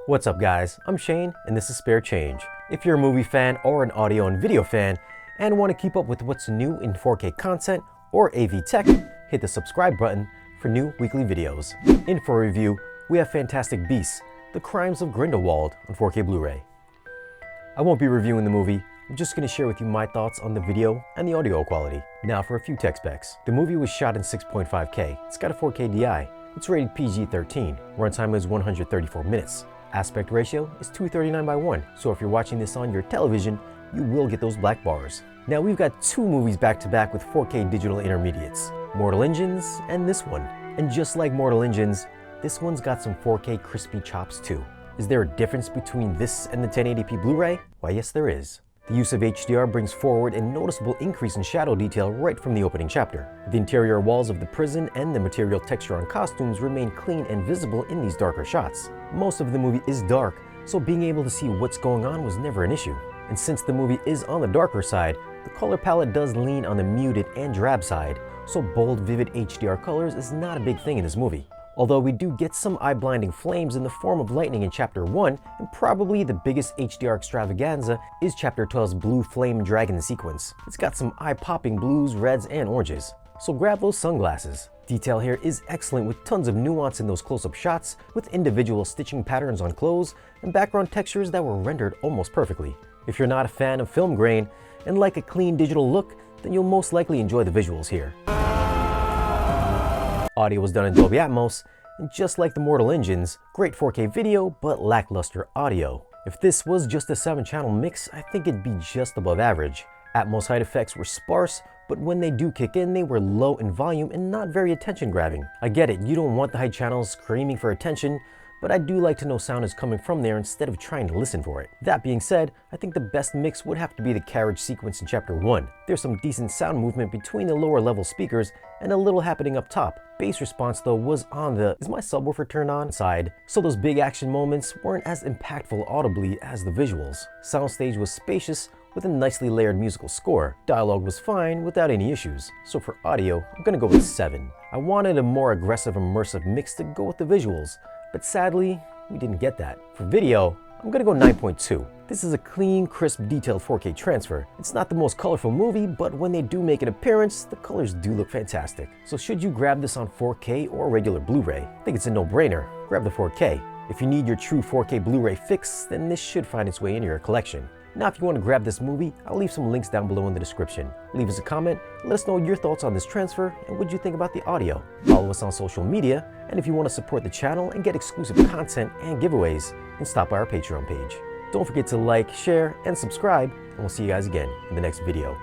What's up guys, I'm Shane and this is Spare Change. If you're a movie fan or an audio and video fan and want to keep up with what's new in 4K content or AV tech, hit the subscribe button for new weekly videos. In for a review, we have Fantastic Beasts, The Crimes of Grindelwald on 4K Blu-ray. I won't be reviewing the movie, I'm just going to share with you my thoughts on the video and the audio quality. Now for a few tech specs. The movie was shot in 6.5K, it's got a 4K DI, it's rated PG-13, runtime is 134 minutes. Aspect ratio is 239:1, so if you're watching this on your television, you will get those black bars. Now we've got two movies back to back with 4K digital intermediates, Mortal Engines and this one. And just like Mortal Engines, this one's got some 4K crispy chops too. Is there a difference between this and the 1080p Blu-ray? Why yes there is. The use of HDR brings forward a noticeable increase in shadow detail right from the opening chapter. The interior walls of the prison and the material texture on costumes remain clean and visible in these darker shots. Most of the movie is dark, so being able to see what's going on was never an issue. And since the movie is on the darker side, the color palette does lean on the muted and drab side, so bold, vivid HDR colors is not a big thing in this movie. Although we do get some eye-blinding flames in the form of lightning in Chapter 1, and probably the biggest HDR extravaganza is Chapter 12's blue flame dragon sequence. It's got some eye-popping blues, reds, and oranges. So grab those sunglasses. Detail here is excellent with tons of nuance in those close-up shots, with individual stitching patterns on clothes and background textures that were rendered almost perfectly. If you're not a fan of film grain and like a clean digital look, then you'll most likely enjoy the visuals here. Audio was done in Dolby Atmos, and just like the Mortal Engines, great 4K video, but lackluster audio. If this was just a 7-channel mix, I think it'd be just above average. Atmos side effects were sparse, but when they do kick in, they were low in volume and not very attention-grabbing. I get it, you don't want the high channels screaming for attention, but I do like to know sound is coming from there instead of trying to listen for it. That being said, I think the best mix would have to be the carriage sequence in Chapter 1. There's some decent sound movement between the lower level speakers and a little happening up top. Bass response though was on the "is my subwoofer turned on" side, so those big action moments weren't as impactful audibly as the visuals. Soundstage was spacious with a nicely layered musical score. Dialogue was fine without any issues. So for audio, I'm gonna go with 7. I wanted a more aggressive immersive mix to go with the visuals, but sadly, we didn't get that. For video, I'm gonna go 9.2. This is a clean, crisp, detailed 4K transfer. It's not the most colorful movie, but when they do make an appearance, the colors do look fantastic. So should you grab this on 4K or regular Blu-ray? I think it's a no-brainer. Grab the 4K. If you need your true 4K Blu-ray fix, then this should find its way into your collection. Now, if you want to grab this movie, I'll leave some links down below in the description. Leave us a comment, let us know your thoughts on this transfer, and what you think about the audio. Follow us on social media, and if you want to support the channel and get exclusive content and giveaways, then stop by our Patreon page. Don't forget to like, share, and subscribe, and we'll see you guys again in the next video.